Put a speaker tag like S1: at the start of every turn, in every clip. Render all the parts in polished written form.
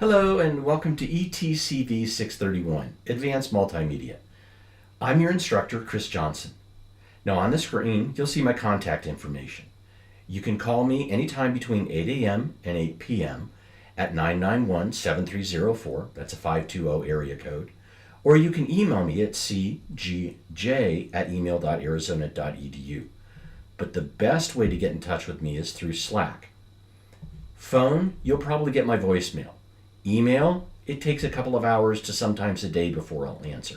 S1: Hello and welcome to ETCV 631, Advanced Multimedia. I'm your instructor, Chris Johnson. Now on the screen, you'll see my contact information. You can call me anytime between 8 a.m. and 8 p.m. at 991-7304, that's a 520 area code, or you can email me at cgj@email.arizona.edu. But the best way to get in touch with me is through Slack. Phone, you'll probably get my voicemail. Email, it takes a couple of hours to sometimes a day before I'll answer.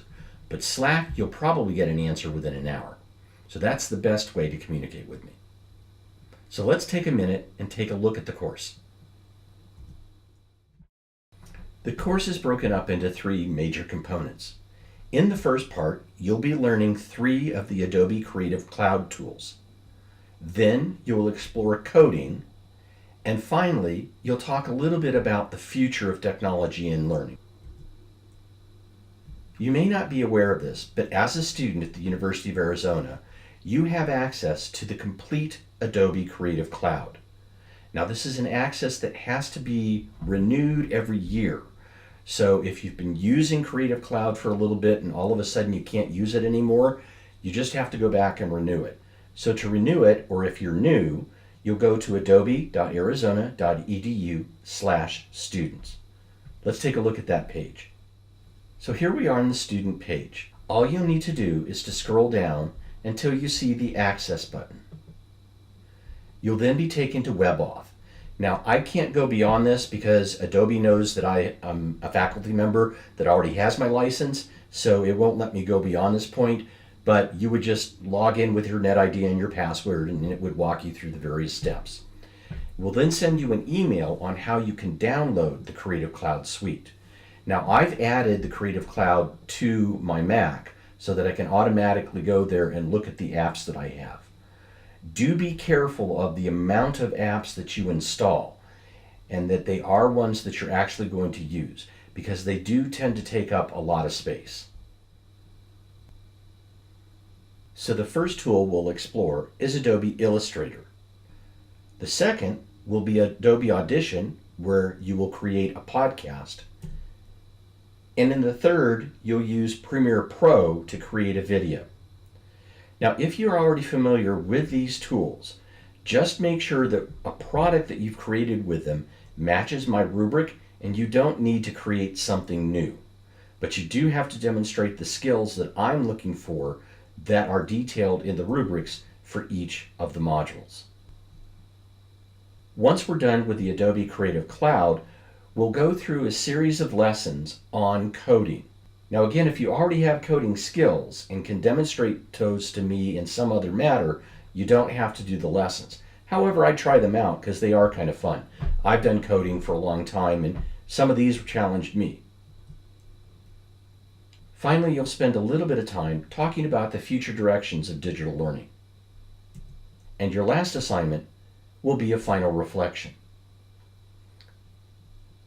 S1: But Slack, you'll probably get an answer within an hour. So that's the best way to communicate with me. So let's take a minute and take a look at the course. The course is broken up into three major components. In the first part, you'll be learning 3 of the Adobe Creative Cloud tools. Then you'll explore coding. And finally, you'll talk a little bit about the future of technology in learning. You may not be aware of this, but as a student at the University of Arizona, you have access to the complete Adobe Creative Cloud. Now, this is an access that has to be renewed every year. So if you've been using Creative Cloud for a little bit and all of a sudden you can't use it anymore, you just have to go back and renew it. So to renew it, or if you're new, you'll go to adobe.arizona.edu/students. Let's take a look at that page. So here we are on the student page. All you'll need to do is to scroll down until you see the Access button. You'll then be taken to WebAuth. Now, I can't go beyond this because Adobe knows that I am a faculty member that already has my license, so it won't let me go beyond this point. But you would just log in with your NetID and your password, and it would walk you through the various steps. We'll then send you an email on how you can download the Creative Cloud suite. Now, I've added the Creative Cloud to my Mac so that I can automatically go there and look at the apps that I have. Do be careful of the amount of apps that you install, and that they are ones that you're actually going to use, because they do tend to take up a lot of space. So the first tool we'll explore is Adobe Illustrator. The second will be Adobe Audition, where you will create a podcast. And in the third, you'll use Premiere Pro to create a video. Now, if you're already familiar with these tools, just make sure that a product that you've created with them matches my rubric, and you don't need to create something new. But you do have to demonstrate the skills that I'm looking for that are detailed in the rubrics for each of the modules. Once we're done with the Adobe Creative Cloud, we'll go through a series of lessons on coding. Now again, if you already have coding skills and can demonstrate those to me in some other matter, you don't have to do the lessons. However, I try them out because they are kind of fun. I've done coding for a long time, and some of these challenged me. Finally, you'll spend a little bit of time talking about the future directions of digital learning. And your last assignment will be a final reflection.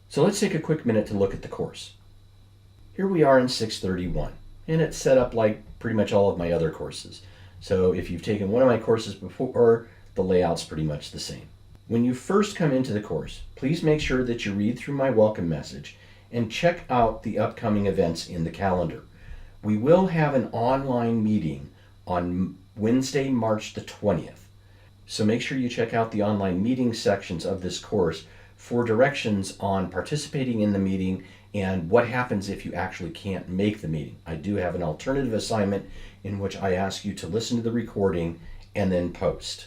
S1: So let's take a quick minute to look at the course. Here we are in 631, and it's set up like pretty much all of my other courses. So if you've taken one of my courses before, the layout's pretty much the same. When you first come into the course, please make sure that you read through my welcome message and check out the upcoming events in the calendar. We will have an online meeting on Wednesday, March the 20th. So make sure you check out the online meeting sections of this course for directions on participating in the meeting and what happens if you actually can't make the meeting. I do have an alternative assignment in which I ask you to listen to the recording and then post.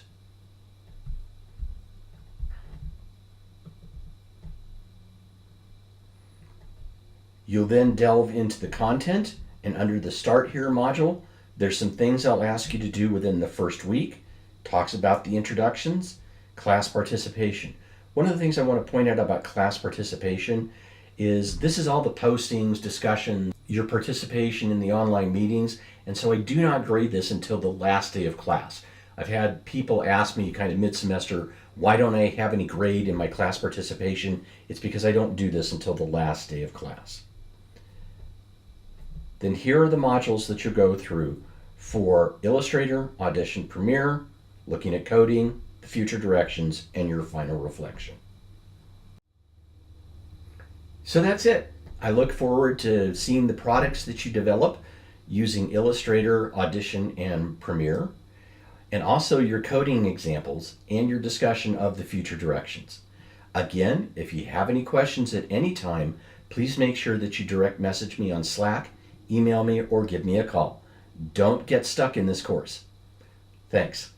S1: You'll then delve into the content, and under the Start Here module, there's some things I'll ask you to do within the first week. Talks about the introductions, class participation. One of the things I want to point out about class participation is this is all the postings, discussions, your participation in the online meetings, and so I do not grade this until the last day of class. I've had people ask me kind of mid-semester, why don't I have any grade in my class participation? It's because I don't do this until the last day of class. Then here are the modules that you'll go through for Illustrator, Audition, Premiere, looking at coding, the future directions, and your final reflection. So that's it. I look forward to seeing the products that you develop using Illustrator, Audition, and Premiere, and also your coding examples and your discussion of the future directions. Again, if you have any questions at any time, please make sure that you direct message me on Slack, email me, or give me a call. Don't get stuck in this course. Thanks.